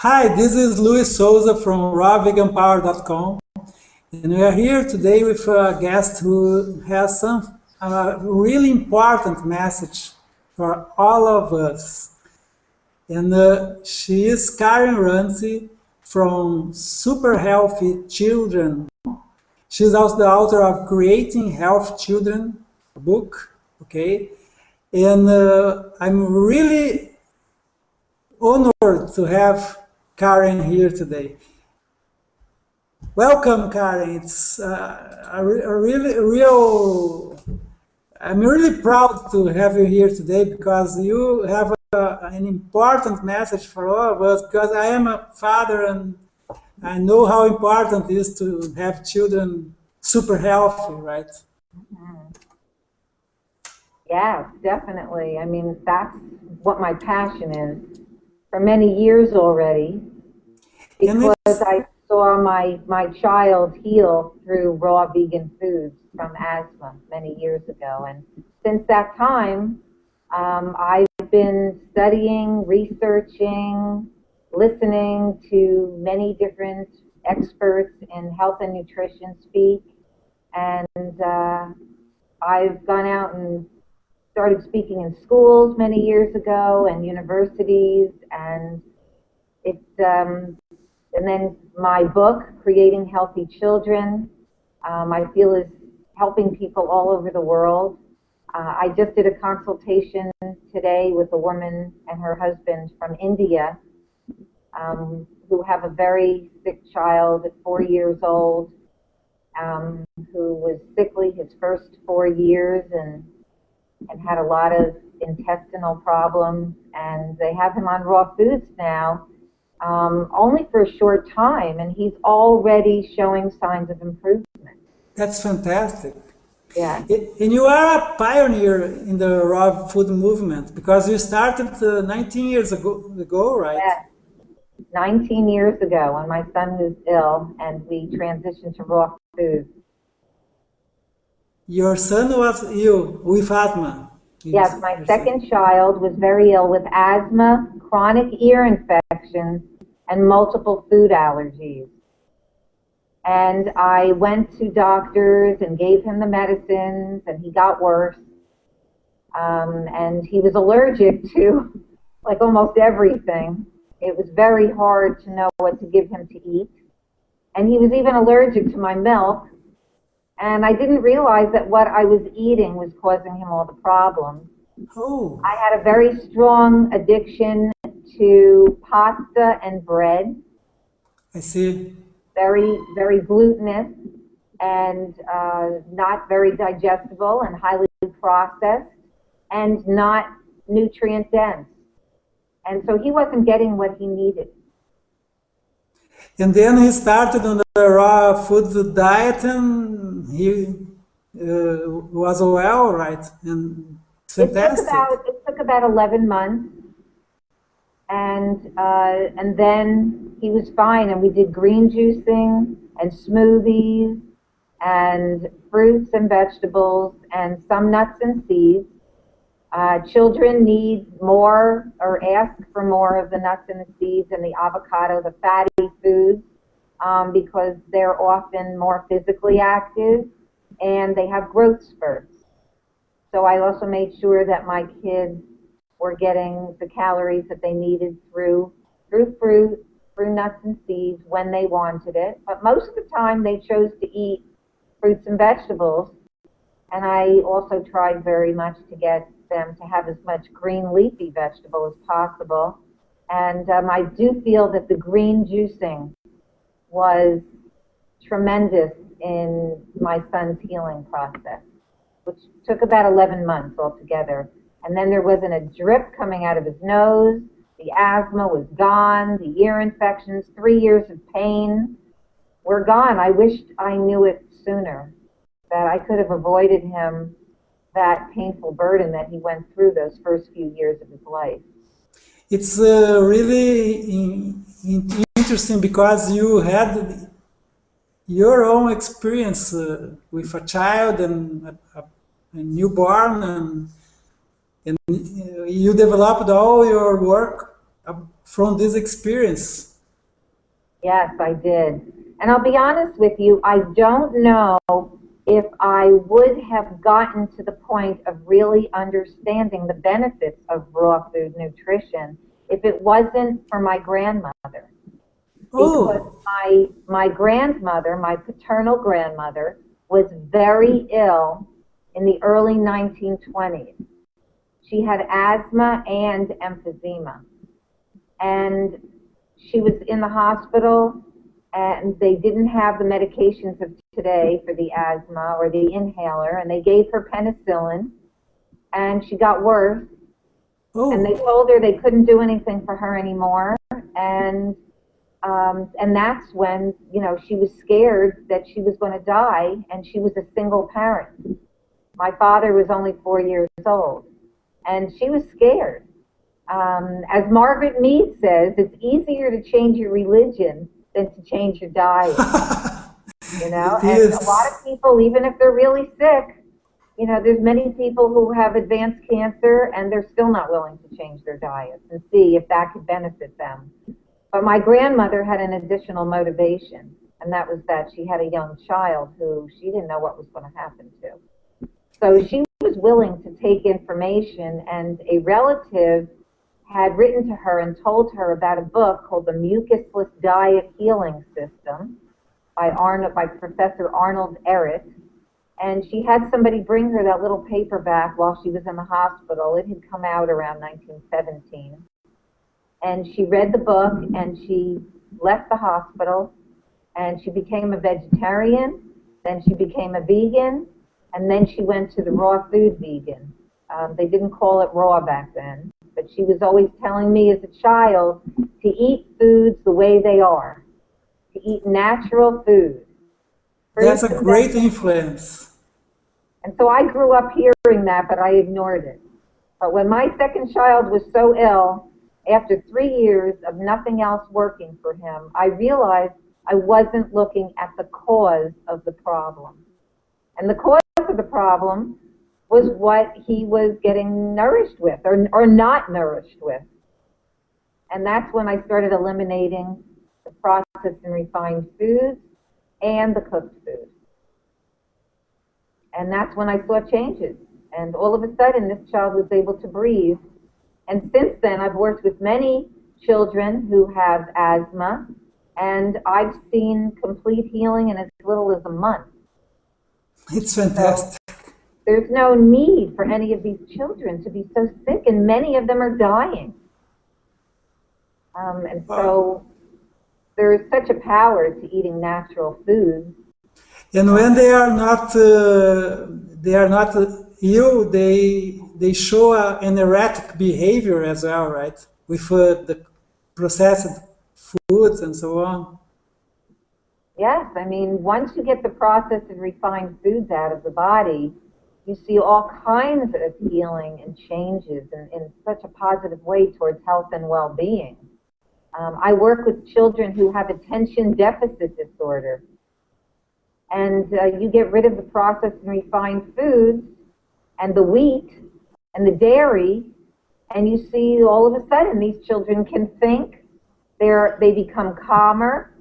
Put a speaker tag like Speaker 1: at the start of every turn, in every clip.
Speaker 1: Hi, this is Luis Souza from rawveganpower.com, and we are here today with a guest who has some really important message for all of us. And she is Karen Ranzi from Super Healthy Children. She's also the author of Creating Health Children book, okay? And I'm really honored to have Karen here today. Welcome, Karen. It's I'm really proud to have you here today because you have an important message for all of us, because I am a father and I know how important it is to have children super healthy, right?
Speaker 2: Yeah, definitely. I mean, that's what my passion is for many years already, because I saw my child heal through raw vegan foods from asthma many years ago. And since that time, I've been studying, researching, listening to many different experts in health and nutrition speak. And I've gone out and started speaking in schools many years ago and universities, and and then my book, Creating Healthy Children, I feel is helping people all over the world. I just did a consultation today with a woman and her husband from India who have a very sick child at 4 years old, who was sickly his first 4 years and had a lot of intestinal problems, and they have him on raw foods now, only for a short time, and he's already showing signs of improvement.
Speaker 1: That's fantastic.
Speaker 2: Yeah.
Speaker 1: And you are a pioneer in the raw food movement, because you started 19 years ago, right?
Speaker 2: Yeah. 19 years ago when my son was ill and we transitioned to raw foods.
Speaker 1: Your son was ill with asthma.
Speaker 2: Yes, my second child was very ill with asthma, chronic ear infections, and multiple food allergies. And I went to doctors and gave him the medicines, and he got worse. And he was allergic to like almost everything. It was very hard to know what to give him to eat. And he was even allergic to my milk. And I didn't realize that what I was eating was causing him all the problems.
Speaker 1: Oh.
Speaker 2: I had a very strong addiction to pasta and bread.
Speaker 1: I see.
Speaker 2: Very, very glutinous and not very digestible and highly processed and not nutrient dense. And so he wasn't getting what he needed.
Speaker 1: And then he started on the raw food diet, and he was well, right? And fantastic.
Speaker 2: It took about 11 months, and then he was fine. And we did green juicing and smoothies and fruits and vegetables and some nuts and seeds. Children need more, or ask for more, of the nuts and the seeds and the avocado, the fatty foods, because they're often more physically active and they have growth spurts. So I also made sure that my kids were getting the calories that they needed through fruit, through nuts and seeds when they wanted it. But most of the time they chose to eat fruits and vegetables. And I also tried very much to get them to have as much green leafy vegetable as possible. And I do feel that the green juicing was tremendous in my son's healing process, which took about 11 months altogether. And then there wasn't a drip coming out of his nose. The asthma was gone. The ear infections, 3 years of pain were gone. I wished I knew it sooner, that I could have avoided him that painful burden that he went through those first few years of his life.
Speaker 1: It's really interesting, because you had your own experience with a child and a newborn, and you developed all your work from this experience.
Speaker 2: Yes, I did. And I'll be honest with you, I don't know if I would have gotten to the point of really understanding the benefits of raw food nutrition if it wasn't for my grandmother. Because
Speaker 1: Oh,
Speaker 2: my grandmother, my paternal grandmother, was very ill in the early 1920s. She had asthma and emphysema. And she was in the hospital, and they didn't have the medications of today for the asthma or the inhaler, and they gave her penicillin, and she got worse, and they
Speaker 1: oh,
Speaker 2: told her they couldn't do anything for her anymore, and that's when, you know, she was scared that she was going to die, and she was a single parent. My father was only 4 years old, and she was scared. As Margaret Mead says, it's easier to change your religion than to change your diet. You know,
Speaker 1: it
Speaker 2: and a lot
Speaker 1: is.
Speaker 2: of people, even if they're really sick, you know, there's many people who have advanced cancer and they're still not willing to change their diets and see if that could benefit them. But my grandmother had an additional motivation, and that was that she had a young child who she didn't know what was going to happen to. So she was willing to take information, and a relative had written to her and told her about a book called The Mucusless Diet Healing System by Professor Arnold Ehret. And she had somebody bring her that little paperback while she was in the hospital. It had come out around 1917. And she read the book, and she left the hospital, and she became a vegetarian, then she became a vegan, and then she went to the raw food vegan. They didn't call it raw back then, but she was always telling me as a child to eat foods the way they are, to eat natural food,
Speaker 1: That's
Speaker 2: fruits
Speaker 1: a
Speaker 2: and
Speaker 1: great
Speaker 2: vegetables.
Speaker 1: influence.
Speaker 2: And so I grew up hearing that, but I ignored it. But when my second child was so ill, after 3 years of nothing else working for him, I realized I wasn't looking at the cause of the problem. And the cause of the problem was what he was getting nourished with or not nourished with. And that's when I started eliminating the processed and refined foods and the cooked food. And that's when I saw changes. And all of a sudden, this child was able to breathe. And since then, I've worked with many children who have asthma, and I've seen complete healing in as little as a month.
Speaker 1: It's
Speaker 2: So
Speaker 1: fantastic.
Speaker 2: there's no need for any of these children to be so sick, and many of them are dying. And
Speaker 1: Wow.
Speaker 2: so there is such a power to eating natural foods.
Speaker 1: And when
Speaker 2: Um,
Speaker 1: they are not ill, they show an erratic behavior as well, right? With the processed foods and so on.
Speaker 2: yes, I mean, once you get the processed and refined foods out of the body, you see all kinds of healing and changes in such a positive way towards health and well-being. I work with children who have attention deficit disorder, and you get rid of the processed and refined foods and the wheat and the dairy, and you see all of a sudden these children can think, they become calmer,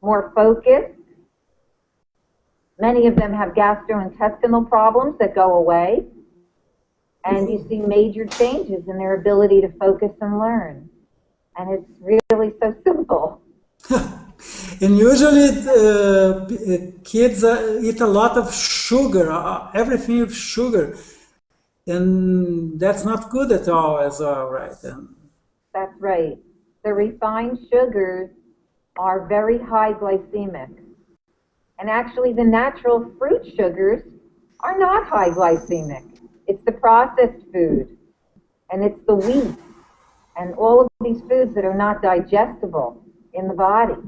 Speaker 2: more focused. Many of them have gastrointestinal problems that go away, and you see major changes in their ability to focus and learn. And it's really so simple.
Speaker 1: And usually kids eat a lot of sugar, everything with sugar, and that's not good at all as well, right? And
Speaker 2: That's right. The refined sugars are very high glycemic. And actually, the natural fruit sugars are not high glycemic. It's the processed food, and it's the wheat, and all of these foods that are not digestible in the body.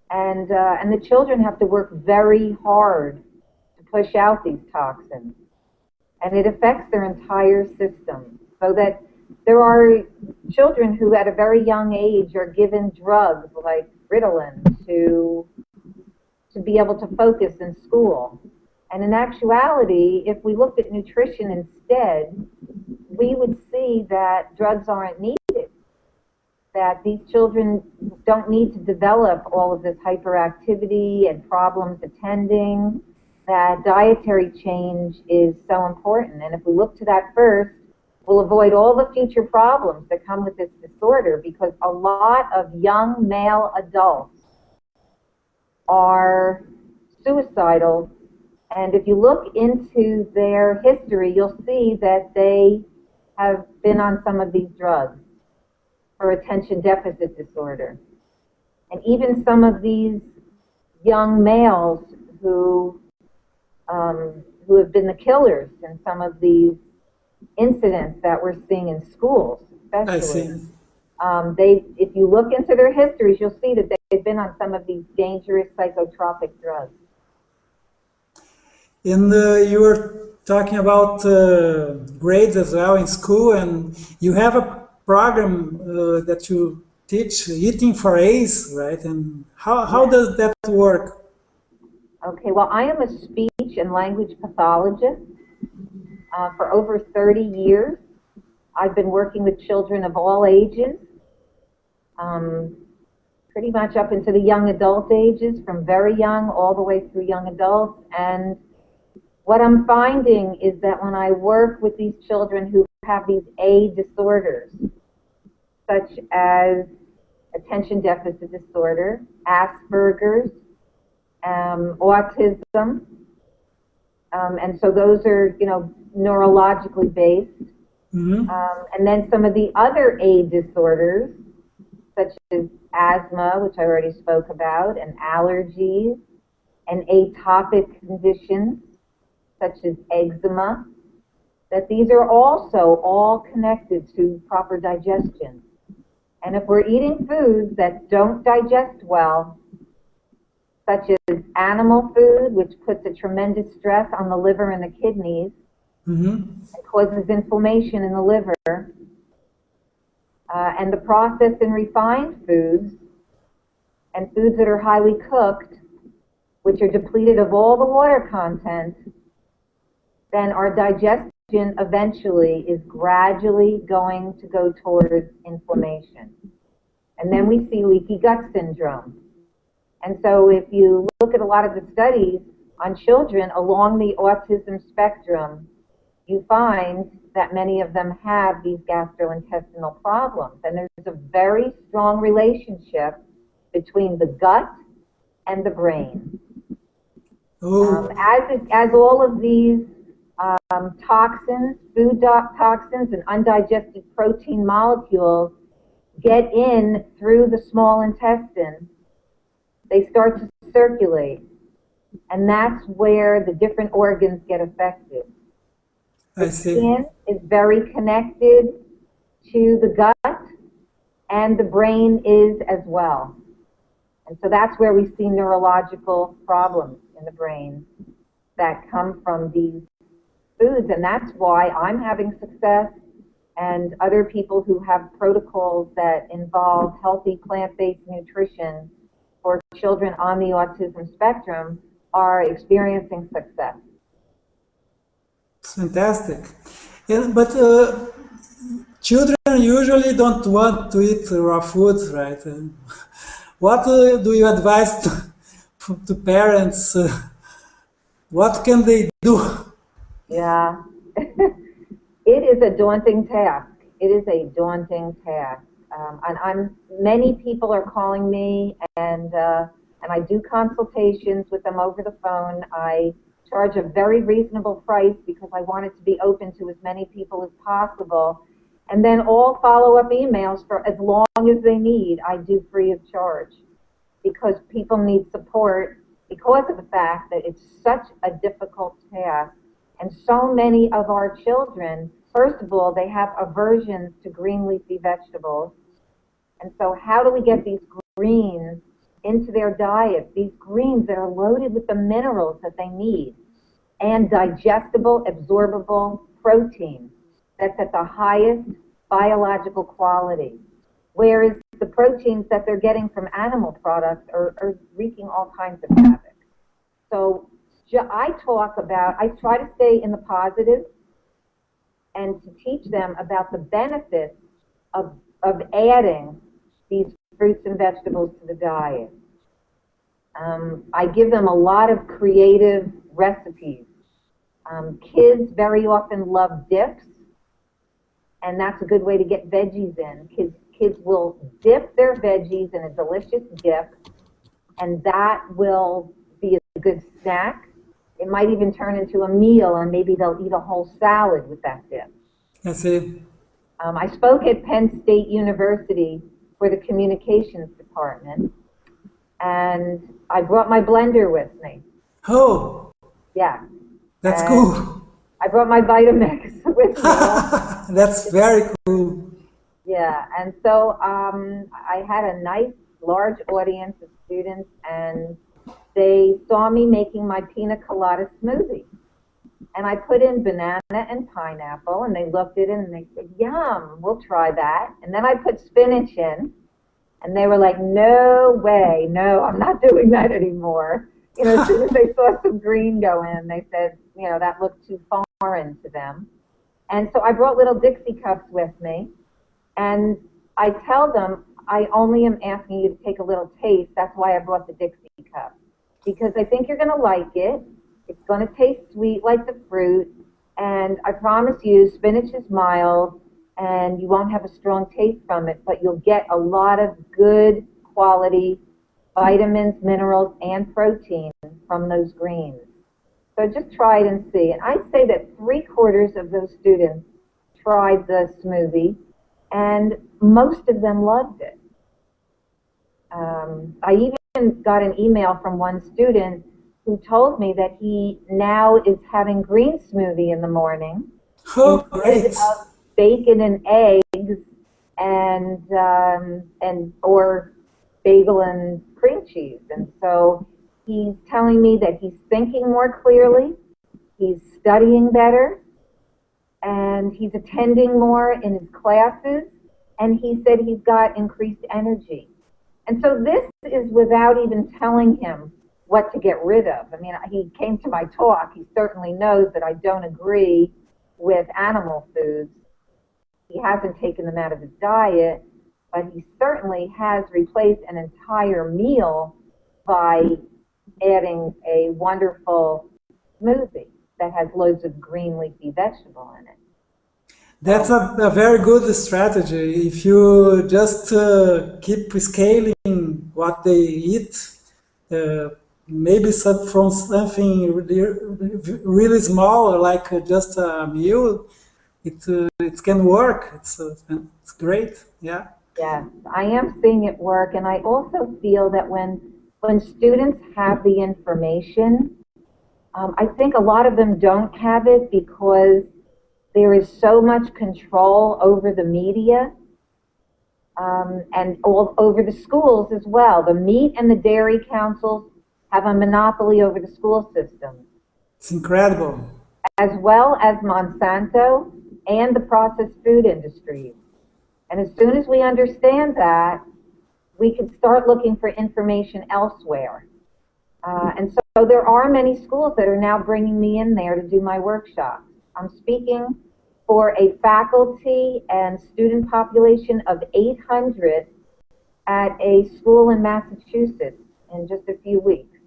Speaker 2: And the children have to work very hard to push out these toxins. And it affects their entire system. So that there are children who at a very young age are given drugs like Ritalin to be able to focus in school. And in actuality, if we looked at nutrition instead, we would see that drugs aren't needed, that these children don't need to develop all of this hyperactivity and problems attending, that dietary change is so important. And if we look to that first, we'll avoid all the future problems that come with this disorder, because a lot of young male adults are suicidal. And if you look into their history, you'll see that they have been on some of these drugs for attention deficit disorder. And even some of these young males who have been the killers in some of these incidents that we're seeing in schools, especially.
Speaker 1: I see.
Speaker 2: If you look into their histories, you'll see that they've been on some of these dangerous psychotropic drugs.
Speaker 1: And you were talking about grades as well in school, and you have a program that you teach, Eating for A's, right? And how does that work?
Speaker 2: Okay, well, I am a speech and language pathologist for over 30 years. I've been working with children of all ages, pretty much up into the young adult ages, from very young all the way through young adults. And what I'm finding is that when I work with these children who have these A disorders, such as attention deficit disorder, Asperger's, autism, and so those are, neurologically based.
Speaker 1: Mm-hmm.
Speaker 2: And then some of the other A disorders, such as asthma, which I already spoke about, and allergies, and atopic conditions, such as eczema, that these are also all connected to proper digestion. And if we're eating foods that don't digest well, such as animal food, which puts a tremendous stress on the liver and the kidneys,
Speaker 1: Mm-hmm.
Speaker 2: and causes inflammation in the liver, and the processed and refined foods, and foods that are highly cooked, which are depleted of all the water content, then our digestion eventually is gradually going to go towards inflammation. And then we see leaky gut syndrome. And so if you look at a lot of the studies on children along the autism spectrum, you find that many of them have these gastrointestinal problems. And there's a very strong relationship between the gut and the brain. As all of these toxins, food toxins, and undigested protein molecules get in through the small intestine, they start to circulate. And that's where the different organs get affected. The skin is very connected to the gut, and the brain is as well. And so that's where we see neurological problems in the brain that come from these foods. And that's why I'm having success, and other people who have protocols that involve healthy plant-based nutrition for children on the autism spectrum are experiencing success.
Speaker 1: It's fantastic. Yeah, but children usually don't want to eat raw food, right? What do you advise to parents? What can they do?
Speaker 2: Yeah, it is a daunting task. It is a daunting task. And many people are calling me, and I do consultations with them over the phone. I charge a very reasonable price because I want it to be open to as many people as possible. And then all follow-up emails for as long as they need, I do free of charge, because people need support because of the fact that it's such a difficult task. And so many of our children, first of all, they have aversions to green leafy vegetables. And so how do we get these greens into their diet, these greens that are loaded with the minerals that they need, and digestible, absorbable protein that's at the highest biological quality, whereas the proteins that they're getting from animal products are wreaking all kinds of havoc. So I try to stay in the positive and to teach them about the benefits of adding these fruits and vegetables to the diet. I give them a lot of creative recipes. Kids very often love dips, and that's a good way to get veggies in. Kids will dip their veggies in a delicious dip, and that will be a good snack. It might even turn into a meal, and maybe they'll eat a whole salad with that dip.
Speaker 1: That's it.
Speaker 2: I spoke at Penn State University for the communications department, and I brought my blender with me.
Speaker 1: Oh,
Speaker 2: Yeah.
Speaker 1: that's
Speaker 2: And
Speaker 1: cool.
Speaker 2: I brought my Vitamix with me.
Speaker 1: That's very cool.
Speaker 2: Yeah, and so I had a nice large audience of students, and they saw me making my pina colada smoothie. And I put in banana and pineapple, and they looked at it and they said, "Yum, we'll try that." And then I put spinach in, and they were like, "No way, no, I'm not doing that anymore." You know, as soon as they saw some green go in, they said, you know, that looked too foreign to them. And so I brought little Dixie cups with me, and I tell them, I only am asking you to take a little taste. That's why I brought the Dixie cup, because I think you're going to like it. It's going to taste sweet like the fruit, and I promise you, spinach is mild, and you won't have a strong taste from it, but you'll get a lot of good quality vitamins, minerals, and protein from those greens. So just try it and see. And I'd say that 3/4 of those students tried the smoothie, and most of them loved it. I even got an email from one student who told me that he now is having green smoothie in the morning
Speaker 1: Oh,
Speaker 2: instead
Speaker 1: great.
Speaker 2: of bacon and eggs and or bagel and cream cheese. And so he's telling me that he's thinking more clearly, he's studying better, and he's attending more in his classes, and he said he's got increased energy. And so this is without even telling him what to get rid of. I mean, he came to my talk. He certainly knows that I don't agree with animal foods. He hasn't taken them out of his diet, but he certainly has replaced an entire meal by adding a wonderful smoothie that has loads of green leafy vegetable in it.
Speaker 1: That's a very good strategy. If you just keep scaling what they eat, uh, maybe from something really small, like just a meal, it can work. It's great. Yeah.
Speaker 2: Yes, I am seeing it work, and I also feel that when students have the information, I think a lot of them don't have it because there is so much control over the media and all over the schools as well. The meat and the dairy councils have a monopoly over the school system,
Speaker 1: It's incredible.
Speaker 2: as well as Monsanto and the processed food industries. And as soon as we understand that, we can start looking for information elsewhere. And so there are many schools that are now bringing me in there to do my workshops. I'm speaking for a faculty and student population of 800 at a school in Massachusetts in just a few weeks.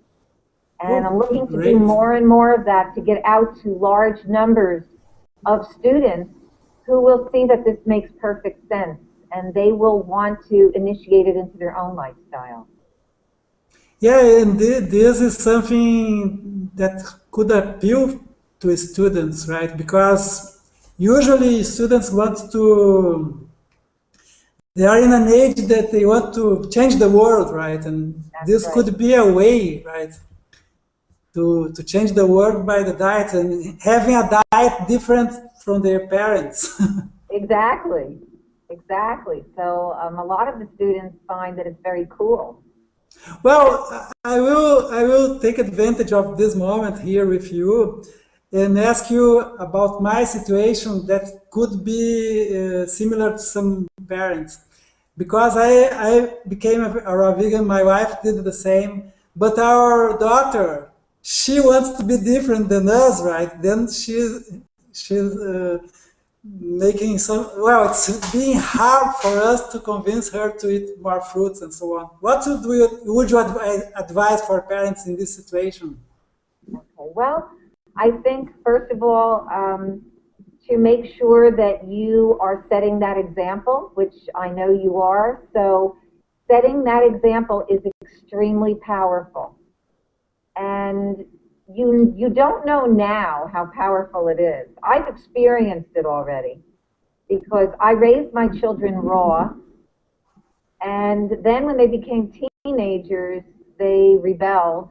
Speaker 2: And I'm looking to do
Speaker 1: Great.
Speaker 2: more and more of that to get out to large numbers of students who will see that this makes perfect sense, and they will want to initiate it into their own lifestyle.
Speaker 1: Yeah, and this is something that could appeal to students, right? Because usually students want to, they are in an age that they want to change the world, right? And
Speaker 2: That's
Speaker 1: this
Speaker 2: right.
Speaker 1: could be a way, right, to change the world by the diet and having a diet different from their parents.
Speaker 2: Exactly. Exactly. So a lot of the students find that it's very cool.
Speaker 1: Well, I will take advantage of this moment here with you and ask you about my situation that could be similar to some parents. Because I became a raw vegan, my wife did the same, but our daughter, she wants to be different than us, right? Then she's making some, well, it's being hard for us to convince her to eat more fruits and so on. What would you advise for parents in this situation?
Speaker 2: Okay. Well, I think first of all, to make sure that you are setting that example, which I know you are. So setting that example is extremely powerful. And you don't know now how powerful it is. I've experienced it already because I raised my children raw, and then when they became teenagers, they rebelled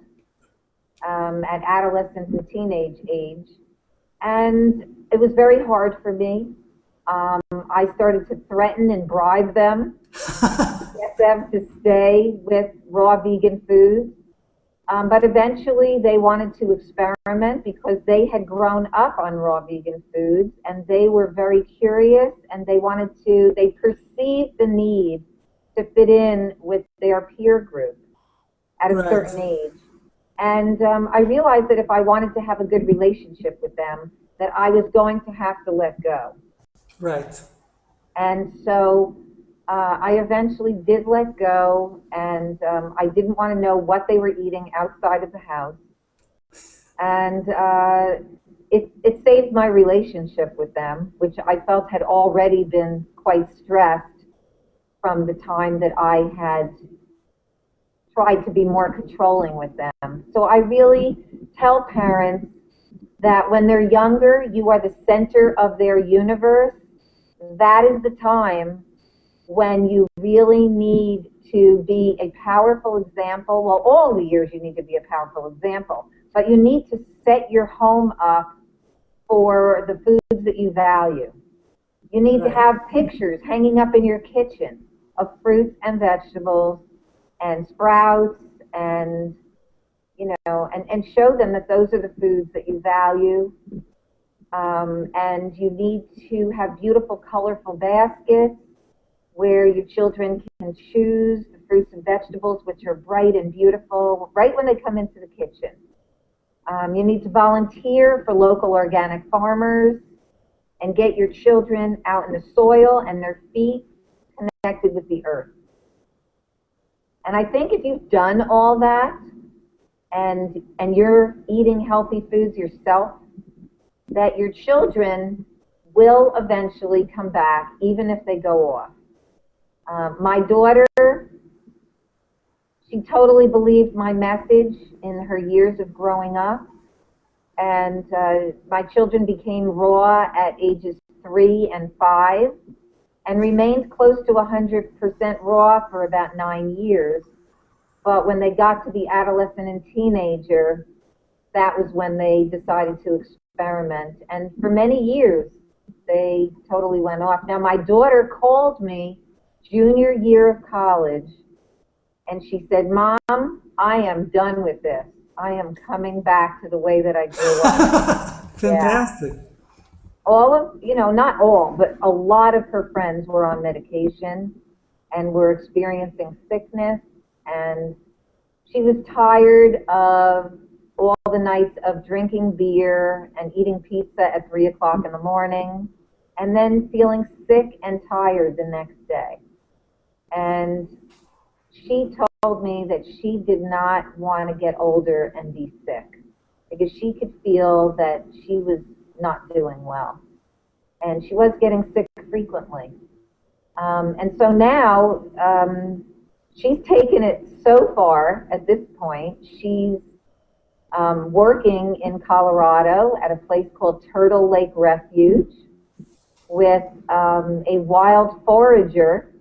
Speaker 2: at adolescence and teenage age, and it was very hard for me. I started to threaten and bribe them, get them to stay with raw vegan foods. But eventually they wanted to experiment because they had grown up on raw vegan foods and they were very curious and they perceived the need to fit in with their peer group at a
Speaker 1: Right,
Speaker 2: certain age. And I realized that if I wanted to have a good relationship with them, that I was going to have to let go.
Speaker 1: right,
Speaker 2: And so I eventually did let go, and I didn't want to know what they were eating outside of the house. And it saved my relationship with them, which I felt had already been quite stressed from the time that I had tried to be more controlling with them. So I really tell parents that when they're younger, you are the center of their universe. That is the time when you really need to be a powerful example. Well, all the years you need to be a powerful example, but you need to set your home up for the foods that you value. You need to
Speaker 1: right,
Speaker 2: have pictures hanging up in your kitchen of fruits and vegetables and sprouts and and show them that those are the foods that you value. And you need to have beautiful, colorful baskets where your children can choose the fruits and vegetables, which are bright and beautiful, right when they come into the kitchen. You need to volunteer for local organic farmers and get your children out in the soil and their feet connected with the earth. And I think if you've done all that and you're eating healthy foods yourself, that your children will eventually come back, even if they go off. My daughter, she totally believed my message in her years of growing up. And my children became raw at ages 3 and 5 and remained close to 100% raw for about 9 years. But when they got to the adolescent and teenager, that was when they decided to experiment. And for many years, they totally went off. Now, my daughter called me junior year of college, and she said, "Mom, I am done with this. I am coming back to the way that I grew up." Yeah.
Speaker 1: fantastic.
Speaker 2: All of, not all, but a lot of her friends were on medication and were experiencing sickness, and she was tired of all the nights of drinking beer and eating pizza at 3 o'clock in the morning, and then feeling sick and tired the next day. And she told me that she did not want to get older and be sick because she could feel that she was not doing well. And she was getting sick frequently. And so now she's taken it so far at this point. She's working in Colorado at a place called Turtle Lake Refuge with a wild forager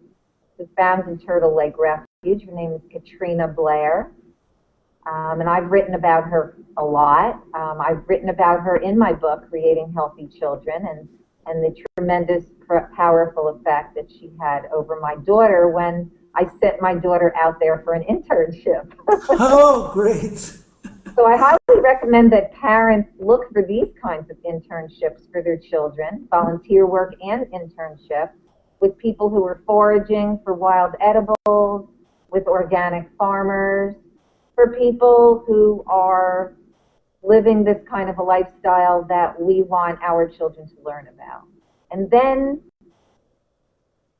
Speaker 2: who's found in Turtle Lake Refuge. Her name is Katrina Blair. And I've written about her a lot. I've written about her in my book, Creating Healthy Children, and the tremendous, powerful effect that she had over my daughter when I sent my daughter out there for an internship.
Speaker 1: Oh, great.
Speaker 2: So I highly recommend that parents look for these kinds of internships for their children, volunteer work and internship, with people who are foraging for wild edibles, with organic farmers, for people who are living this kind of a lifestyle that we want our children to learn about. And then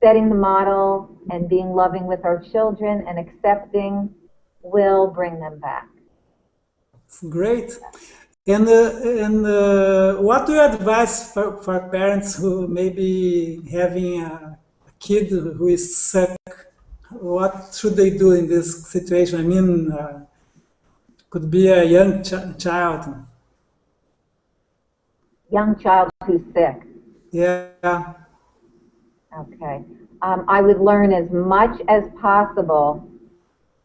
Speaker 2: setting the model and being loving with our children and accepting will bring them back.
Speaker 1: Great. And what do you advise for parents who may be having a kid who is sick? What should they do in this situation? I mean, could be a young child.
Speaker 2: Young child who's sick.
Speaker 1: Yeah.
Speaker 2: Okay. I would learn as much as possible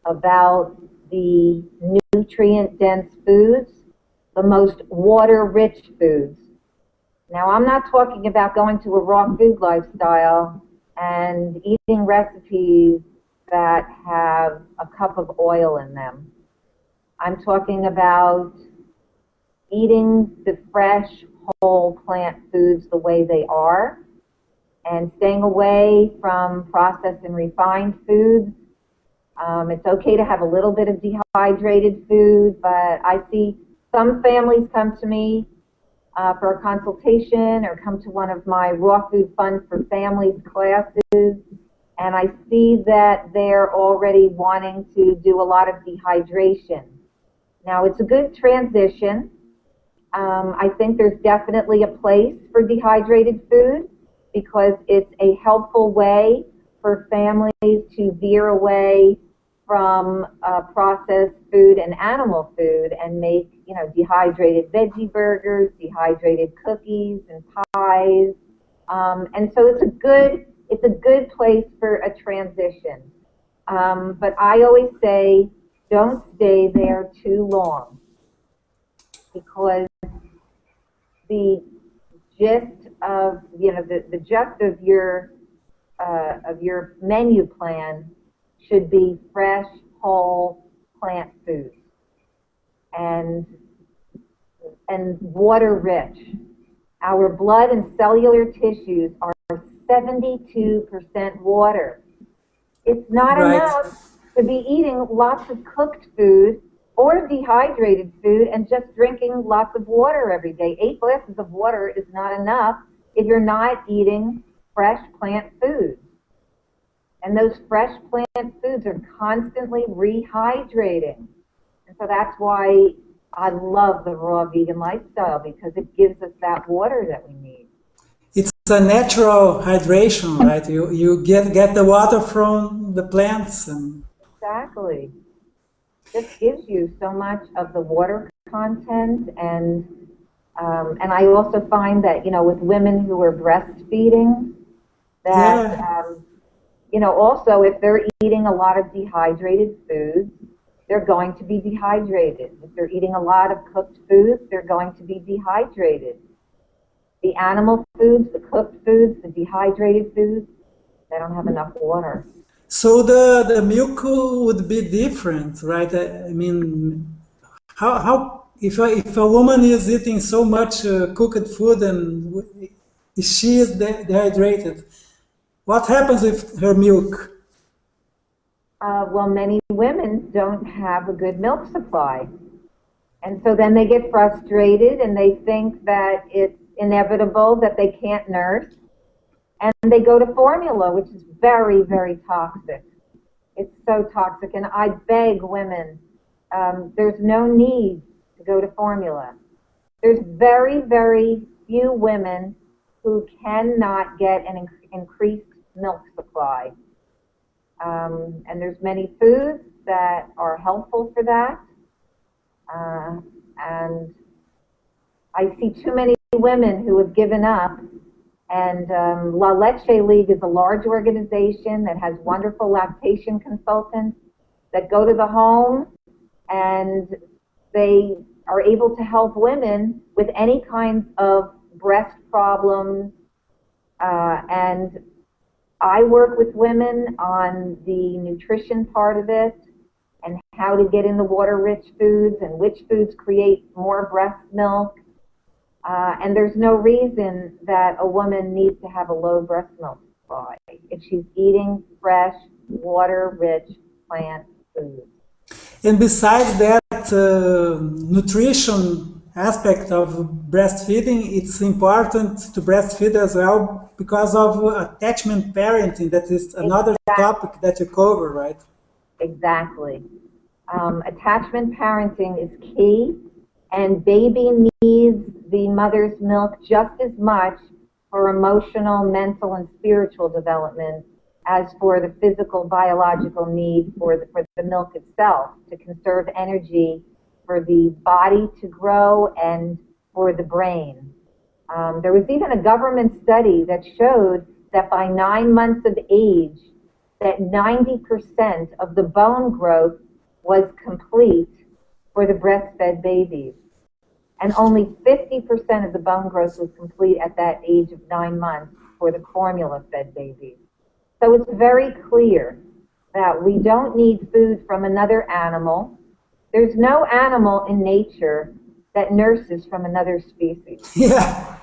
Speaker 2: about the nutrient-dense foods, the most water-rich foods. Now, I'm not talking about going to a raw food lifestyle and eating recipes that have a cup of oil in them. I'm talking about eating the fresh, whole plant foods the way they are and staying away from processed and refined foods. It's okay to have a little bit of dehydrated food, but I see some families come to me for a consultation or come to one of my Raw Food Fun for Families classes, and I see that they're already wanting to do a lot of dehydration. Now, it's a good transition. I think there's definitely a place for dehydrated food because it's a helpful way for families to veer away from processed food and animal food and make, dehydrated veggie burgers, dehydrated cookies and pies. And so it's a good place for a transition. But I always say, don't stay there too long because the gist of, the gist of your menu plan should be fresh, whole plant foods and water rich. Our blood and cellular tissues are 72% water. It's not enough to be eating lots of cooked food or dehydrated food and just drinking lots of water every day. 8 glasses of water is not enough if you're not eating fresh plant foods. And those fresh plant foods are constantly rehydrating. And so that's why I love the raw vegan lifestyle, because it gives us that water that we need.
Speaker 1: It's a natural hydration, right? You get the water from the plants.
Speaker 2: Exactly. Just gives you so much of the water content, and I also find that with women who are breastfeeding, that also if they're eating a lot of dehydrated foods, they're going to be dehydrated. If they're eating a lot of cooked foods, they're going to be dehydrated. The animal foods, the cooked foods, the dehydrated foods, they don't have enough water.
Speaker 1: So the milk would be different, right? I mean, how if a woman is eating so much cooked food and she is dehydrated, what happens with her milk?
Speaker 2: Well, many women don't have a good milk supply. And so then they get frustrated and they think that it's inevitable that they can't nurse. And they go to formula, which is very, very toxic. It's so toxic. And I beg women, there's no need to go to formula. There's very, very few women who cannot get an increased milk supply. And there's many foods that are helpful for that. And I see too many women who have given up. And La Leche League is a large organization that has wonderful lactation consultants that go to the home, and they are able to help women with any kinds of breast problems. And I work with women on the nutrition part of it and how to get in the water-rich foods and which foods create more breast milk. And there's no reason that a woman needs to have a low breast milk supply if she's eating fresh, water-rich plant foods.
Speaker 1: And besides that, nutrition aspect of breastfeeding, it's important to breastfeed as well because of attachment parenting. That is another topic that you cover, right?
Speaker 2: Exactly. Attachment parenting is key, and baby needs the mother's milk just as much for emotional, mental, and spiritual development as for the physical, biological need for the milk itself to conserve energy for the body to grow and for the brain. There was even a government study that showed that by 9 months of age, that 90% of the bone growth was complete for the breastfed babies. And only 50% of the bone growth was complete at that age of 9 months for the formula-fed babies. So it's very clear that we don't need food from another animal. There's no animal in nature that nurses from another species.
Speaker 1: Yeah,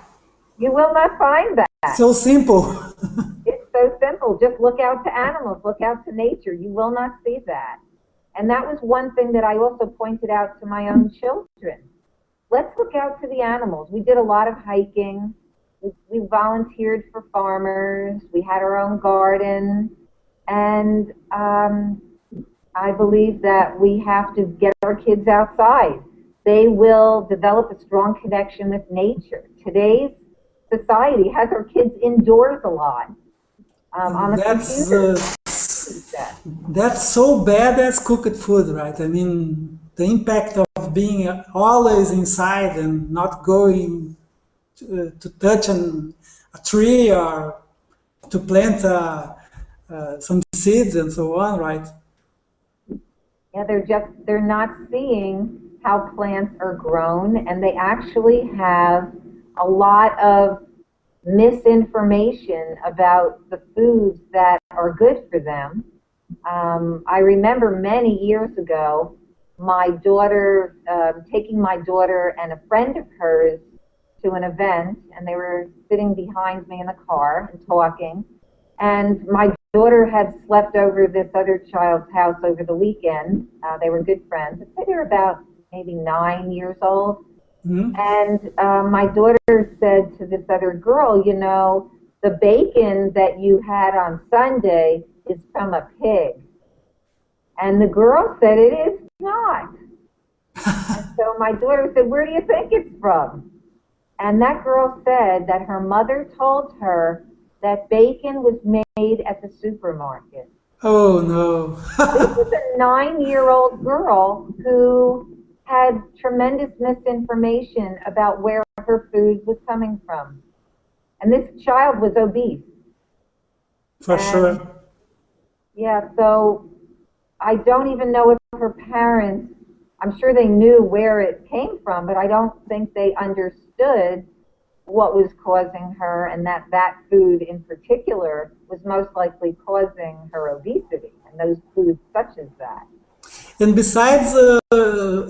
Speaker 2: You will not find that.
Speaker 1: so simple.
Speaker 2: It's so simple. Just look out to animals, look out to nature. You will not see that. And that was one thing that I also pointed out to my own children. Let's look out to the animals. We did a lot of hiking. We volunteered for farmers. We had our own garden. And I believe that we have to get our kids outside. They will develop a strong connection with nature. Today's society has our kids indoors a lot on the
Speaker 1: That's
Speaker 2: computer.
Speaker 1: that's so bad as cooked food, right? I mean, the impact of being always inside and not going to touch a tree or to plant some seeds and so on, right?
Speaker 2: Yeah, they're not seeing how plants are grown, and they actually have a lot of misinformation about the foods that are good for them. I remember many years ago, my daughter, taking my daughter and a friend of hers to an event, and they were sitting behind me in the car and talking. And my daughter had slept over this other child's house over the weekend. They were good friends. I'd say they were about maybe 9 years old.
Speaker 1: Mhm.
Speaker 2: And my daughter said to this other girl, you know, the bacon that you had on Sunday is from a pig. And the girl said, it is not. And so my daughter said, where do you think it's from? And that girl said that her mother told her that bacon was made at the supermarket.
Speaker 1: Oh no.
Speaker 2: This was a 9-year-old girl who had tremendous misinformation about where her food was coming from. And this child was obese.
Speaker 1: For
Speaker 2: And
Speaker 1: sure.
Speaker 2: yeah, so I don't even know if her parents, I'm sure they knew where it came from, but I don't think they understood what was causing her, and that food in particular was most likely causing her obesity, and those foods such as that.
Speaker 1: And besides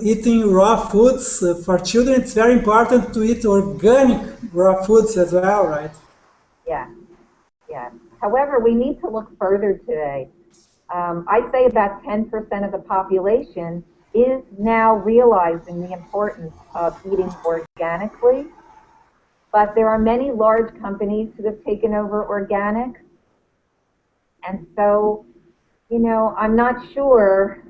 Speaker 1: eating raw foods for children, it's very important to eat organic raw foods as well, right?
Speaker 2: Yeah, yeah. However, we need to look further today. I'd say about 10% of the population is now realizing the importance of eating organically, but there are many large companies who have taken over organic. And so, you know, I'm not sure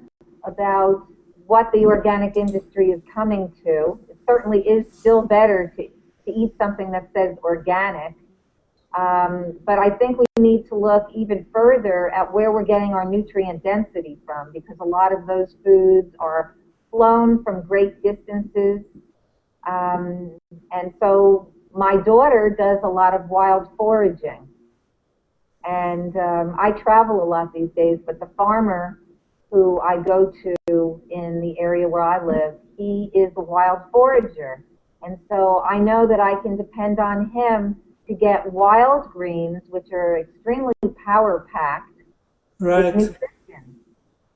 Speaker 2: about what the organic industry is coming to. It certainly is still better to eat something that says organic. But I think we need to look even further at where we're getting our nutrient density from, because a lot of those foods are flown from great distances. And so my daughter does a lot of wild foraging. And I travel a lot these days, but the farmer who I go to in the area where I live, he is a wild forager. And so I know that I can depend on him to get wild greens, which are extremely power packed with
Speaker 1: Right.
Speaker 2: nutrition.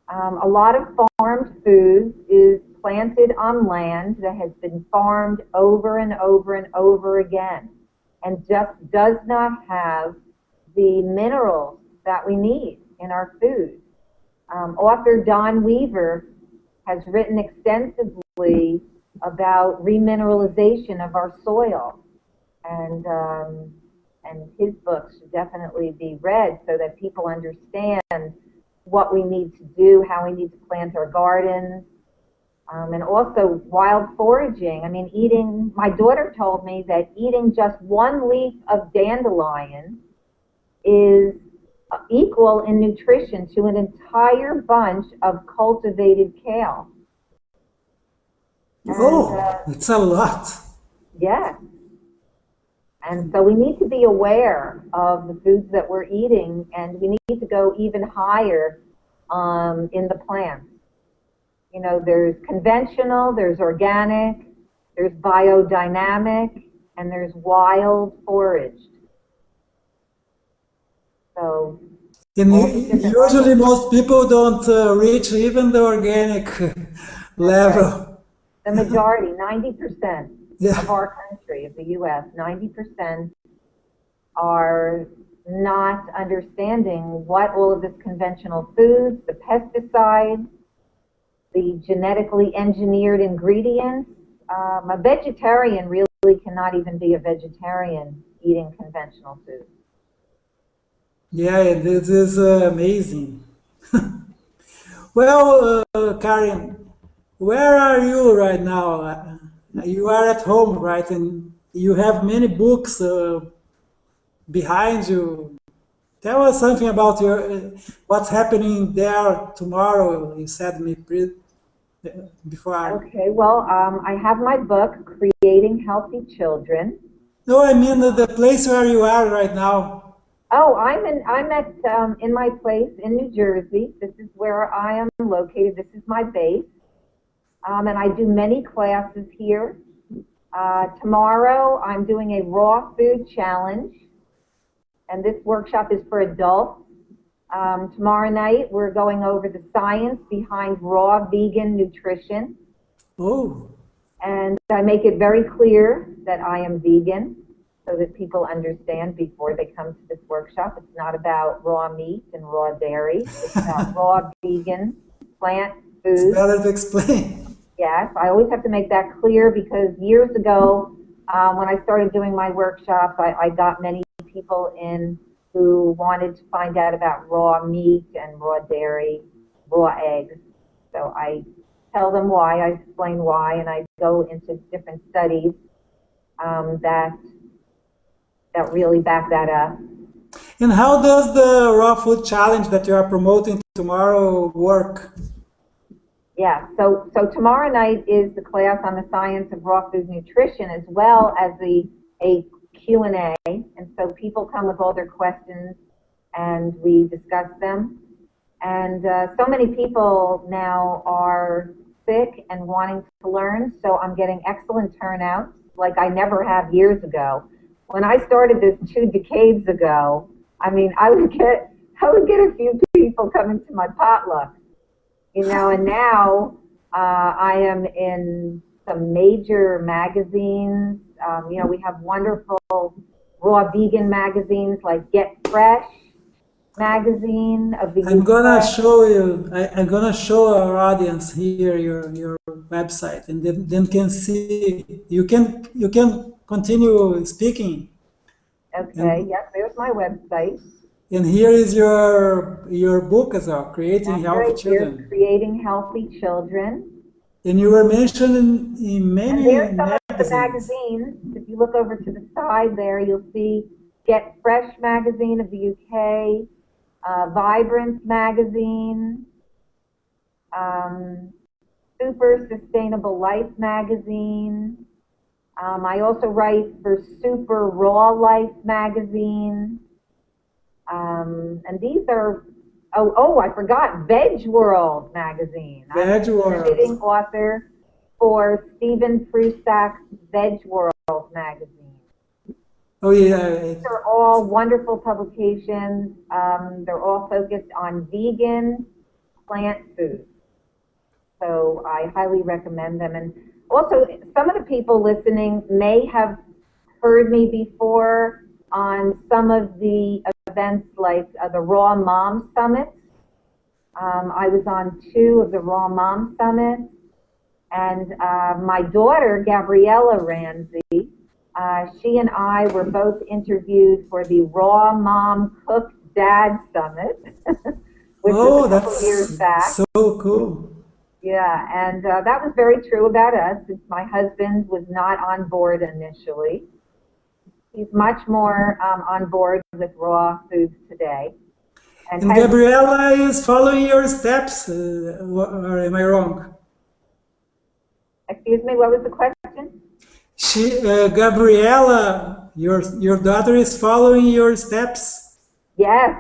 Speaker 2: A lot of farmed food is planted on land that has been farmed over and over and over again, and just does not have the minerals that we need in our food. Author Don Weaver has written extensively about remineralization of our soil. And his books should definitely be read so that people understand what we need to do, how we need to plant our gardens, and also wild foraging. I mean, my daughter told me that eating just one leaf of dandelion is equal in nutrition to an entire bunch of cultivated kale.
Speaker 1: Oh, it's a lot.
Speaker 2: Yes. And so we need to be aware of the foods that we're eating, and we need to go even higher in the plants. You know, there's conventional, there's organic, there's biodynamic, and there's wild foraged. So
Speaker 1: Usually most people don't reach even the organic level.
Speaker 2: Right. The majority, 90%
Speaker 1: Yeah.
Speaker 2: of our country, of the U.S., 90% are not understanding what all of this conventional foods, the pesticides, the genetically engineered ingredients. A vegetarian really cannot even be a vegetarian eating conventional food.
Speaker 1: Yeah, this is amazing. Well, Karen, where are you right now? You are at home, right? And you have many books behind you. Tell us something about your what's happening there tomorrow. You said me before.
Speaker 2: Okay, well, I have my book, Creating Healthy Children.
Speaker 1: No, I mean the place where you are right now.
Speaker 2: Oh, in my place in New Jersey. This is where I am located. This is my base. And I do many classes here. Tomorrow, I'm doing a raw food challenge, and this workshop is for adults. Tomorrow night, we're going over the science behind raw vegan nutrition.
Speaker 1: Oh,
Speaker 2: And I make it very clear that I am vegan so that people understand before they come to this workshop. It's not about raw meat and raw dairy. It's about raw vegan plant
Speaker 1: it's
Speaker 2: food.
Speaker 1: better to explain.
Speaker 2: Yes, I always have to make that clear because years ago, when I started doing my workshops, I got many people in who wanted to find out about raw meat and raw dairy, raw eggs. So I tell them why, I explain why, and I go into different studies that really back that up.
Speaker 1: And how does the raw food challenge that you are promoting tomorrow work?
Speaker 2: Yeah, so tomorrow night is the class on the science of raw food nutrition, as well as a Q&A, and so people come with all their questions and we discuss them. And so many people now are sick and wanting to learn, so I'm getting excellent turnouts like I never have years ago. When I started this 2 decades ago, I mean, I would get a few people coming to my potluck, you know, and now I am in some major magazines. You know, we have wonderful raw vegan magazines like Get Fresh magazine of the
Speaker 1: I'm
Speaker 2: UK.
Speaker 1: gonna show you. I'm gonna show our audience here your website, and then can see. You can continue speaking.
Speaker 2: Okay,
Speaker 1: And
Speaker 2: yep, there's my website.
Speaker 1: and here is your book as well, Creating
Speaker 2: That's
Speaker 1: Healthy
Speaker 2: right, here's
Speaker 1: Children.
Speaker 2: Creating Healthy Children.
Speaker 1: And you were mentioned in
Speaker 2: And
Speaker 1: many
Speaker 2: there's some of the
Speaker 1: magazines.
Speaker 2: magazines. If you look over to the side there, you'll see Get Fresh magazine of the UK, Vibrance magazine, Super Sustainable Life magazine. I also write for Super Raw Life magazine. And these are, I forgot, Veg World magazine. I'm
Speaker 1: Veg
Speaker 2: a
Speaker 1: World.
Speaker 2: contributing author for Stephen Prusak's Veg World magazine.
Speaker 1: Oh yeah.
Speaker 2: These are all wonderful publications. They're all focused on vegan plant foods. So I highly recommend them. And also, some of the people listening may have heard me before on some of the events like the Raw Mom Summit. I was on 2 of the Raw Mom Summits, And my daughter, Gabriella Ranzi, she and I were both interviewed for the Raw Mom Cook Dad Summit, which was a couple years back.
Speaker 1: So cool.
Speaker 2: Yeah, and that was very true about us, since my husband was not on board initially. He's much more on board with raw foods today.
Speaker 1: And Gabriella is following your steps, or am I wrong?
Speaker 2: Excuse me, what was the question?
Speaker 1: Gabriella, your daughter is following your steps.
Speaker 2: Yes,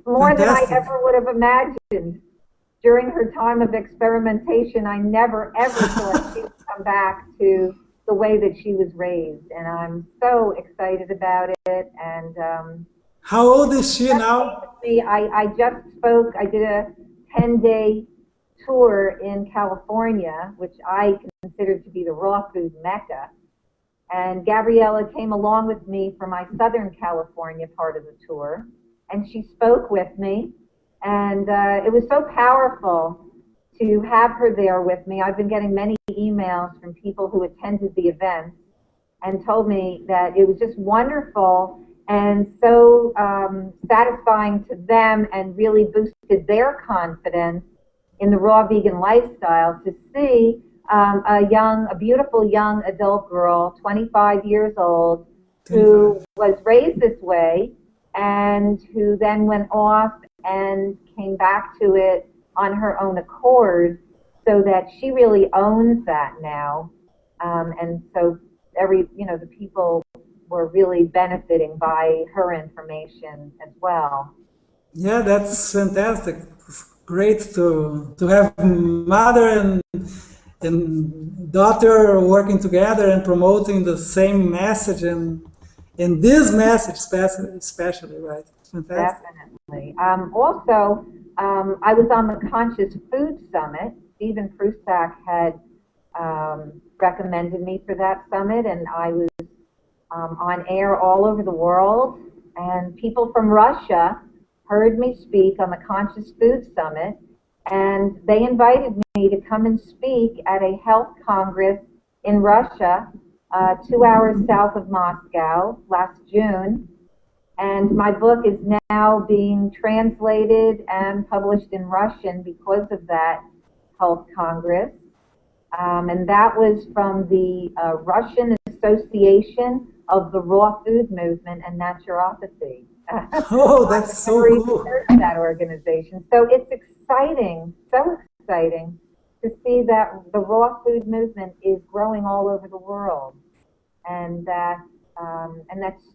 Speaker 2: more
Speaker 1: Fantastic.
Speaker 2: than I ever would have imagined. During her time of experimentation, I never ever thought she would come back to the way that she was raised, and I'm so excited about it. And
Speaker 1: how old is she now?
Speaker 2: I just spoke. I did a 10-day tour in California, which I consider to be the raw food mecca. And Gabriella came along with me for my Southern California part of the tour, and she spoke with me. And it was so powerful to have her there with me. I've been getting many emails from people who attended the event and told me that it was just wonderful and so satisfying to them, and really boosted their confidence in the raw vegan lifestyle, to see a beautiful young adult girl, 25 years old, who was raised this way and who then went off and came back to it on her own accord, so that she really owns that now. And so the people were really benefiting by her information as well.
Speaker 1: Yeah, that's fantastic. It's great to have mother and daughter working together and promoting the same message, and this message especially, right? It's fantastic.
Speaker 2: Definitely. Also, I was on the Conscious Food Summit. Stephen Prusak had recommended me for that summit, and I was on air all over the world, and people from Russia heard me speak on the Conscious Food Summit, and they invited me to come and speak at a health congress in Russia, 2 hours south of Moscow, last June. And my book is now being translated and published in Russian because of that health congress. And that was from the Russian Association of the Raw Food Movement and Naturopathy.
Speaker 1: Oh, that's so cool.
Speaker 2: That organization. So it's exciting, so exciting to see that the raw food movement is growing all over the world, and that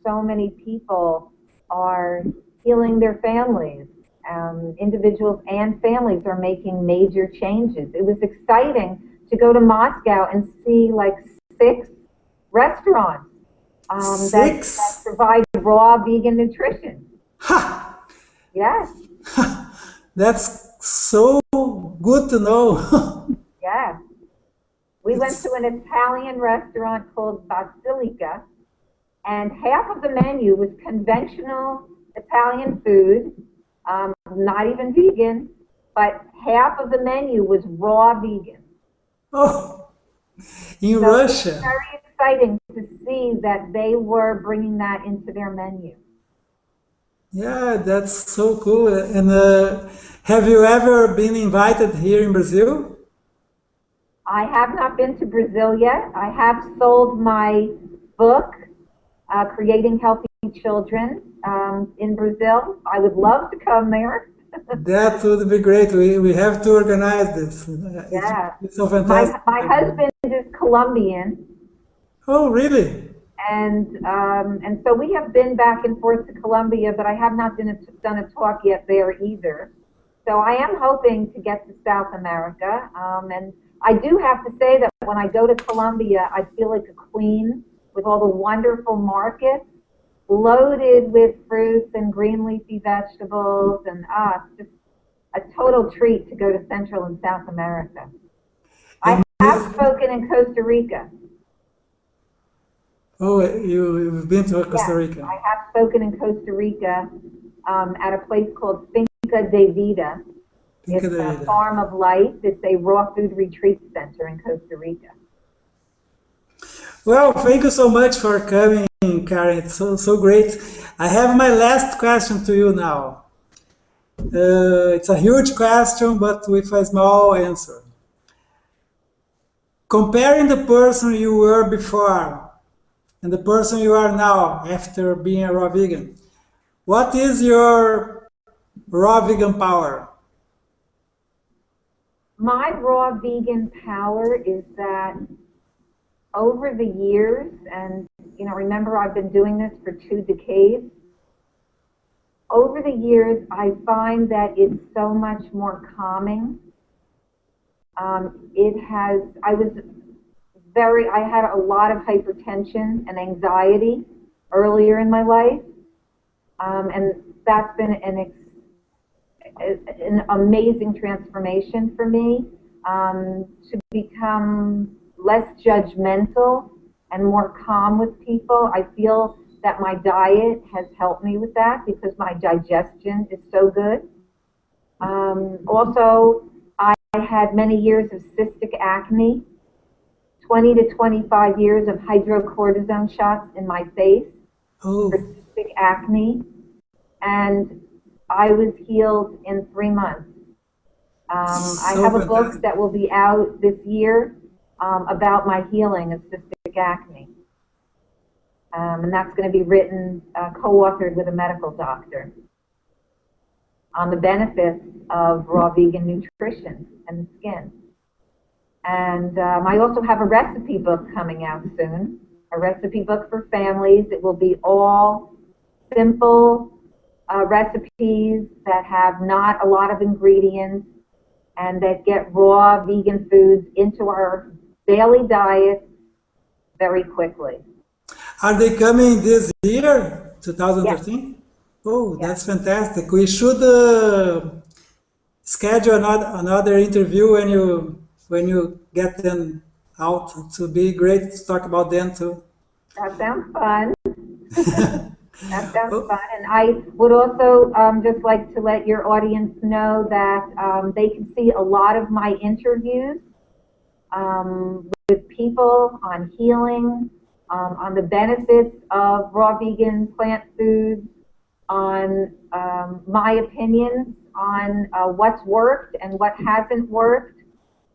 Speaker 2: so many people are healing their families. Individuals and families are making major changes. It was exciting to go to Moscow and see like 6 restaurants that provide raw vegan nutrition.
Speaker 1: Ha!
Speaker 2: Yes.
Speaker 1: That's so good to know.
Speaker 2: Yes. We went to an Italian restaurant called Basilica, and half of the menu was conventional Italian food, not even vegan, but half of the menu was raw vegan.
Speaker 1: Oh, in
Speaker 2: So
Speaker 1: Russia.
Speaker 2: it's very exciting to see that they were bringing that into their menu.
Speaker 1: Yeah, that's so cool. And have you ever been invited here in Brazil?
Speaker 2: I have not been to Brazil yet. I have sold my book, Creating Healthy Children, in Brazil. I would love to come there.
Speaker 1: That would be great. We have to organize this.
Speaker 2: Yeah.
Speaker 1: It's so fantastic.
Speaker 2: My husband is Colombian.
Speaker 1: Oh, really?
Speaker 2: And so we have been back and forth to Colombia, but I have not done a talk yet there either. So I am hoping to get to South America. And I do have to say that when I go to Colombia, I feel like a queen with all the wonderful markets loaded with fruits and green leafy vegetables, and it's just a total treat to go to Central and South America. I have spoken in Costa Rica.
Speaker 1: Oh, you've been to Costa Rica?
Speaker 2: I have spoken in Costa Rica at a place called Finca de Vida.
Speaker 1: It's
Speaker 2: a Farm of Life. It's a raw food retreat center in Costa Rica.
Speaker 1: Well, thank you so much for coming, Karen. It's so great. I have my last question to you now. It's a huge question, but with a small answer. Comparing the person you were before and the person you are now after being a raw vegan, what is your raw vegan power?
Speaker 2: My raw vegan power is that over the years, and remember I've been doing this for 2 decades, over the years I find that it's so much more calming. I had a lot of hypertension and anxiety earlier in my life, and that's been an amazing transformation for me, to become less judgmental and more calm with people. I feel that my diet has helped me with that because my digestion is so good. Also, I had many years of cystic acne, 20 to 25 years of hydrocortisone shots in my face for cystic acne, and I was healed in 3 months. I have a book that will be out this year about my healing of cystic acne. And that's going to be written, co-authored with a medical doctor on the benefits of raw vegan nutrition and the skin. And I also have a recipe book coming out soon, a recipe book for families. It will be all simple recipes that have not a lot of ingredients and that get raw vegan foods into our daily diet very quickly.
Speaker 1: Are they coming this year, 2013?
Speaker 2: Yes.
Speaker 1: Oh, that's fantastic. We should schedule another interview when you get them out. It would be great to talk about them too.
Speaker 2: That sounds fun. That sounds fun. And I would also just like to let your audience know that they can see a lot of my interviews with people on healing, on the benefits of raw vegan plant foods, on my opinions on what's worked and what hasn't worked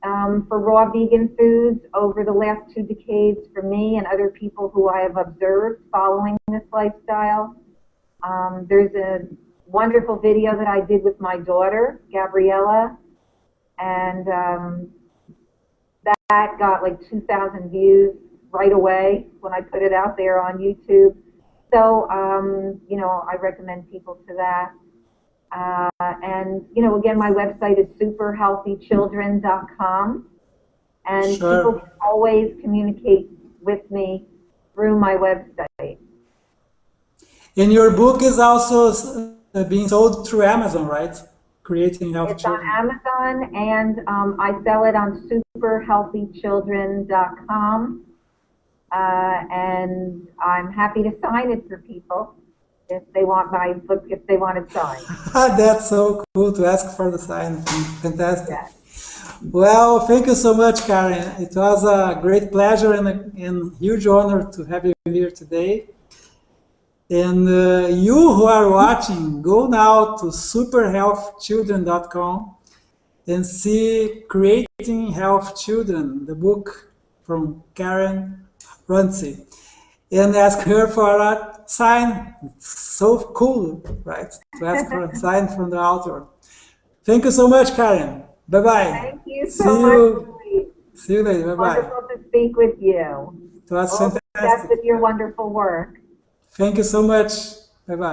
Speaker 2: for raw vegan foods over the last 2 decades for me and other people who I have observed following this lifestyle. There's a wonderful video that I did with my daughter, Gabriella, and that got like 2,000 views right away when I put it out there on YouTube. So, I recommend people to that. And, again, my website is superhealthychildren.com. And people can always communicate with me through my website.
Speaker 1: And your book is also being sold through Amazon, right? Creating Healthy Children.
Speaker 2: It's on Amazon, and I sell it on superhealthychildren.com. And I'm happy to sign it for people if they want my book, if they want it signed.
Speaker 1: That's so cool to ask for the sign. Fantastic.
Speaker 2: Yes.
Speaker 1: Well, thank you so much, Karen. It was a great pleasure and a huge honor to have you here today. And you who are watching, go now to superhealthchildren.com and see Creating Health Children, the book from Karen Ranzi, and ask her for a sign. It's so cool, right? To ask for a sign from the author. Thank you so much, Karen. Bye-bye.
Speaker 2: Thank you so much.
Speaker 1: See you later. Bye-bye.
Speaker 2: Wonderful to speak with you.
Speaker 1: It was
Speaker 2: All
Speaker 1: fantastic.
Speaker 2: the best with your wonderful work.
Speaker 1: Thank you so much. Bye-bye.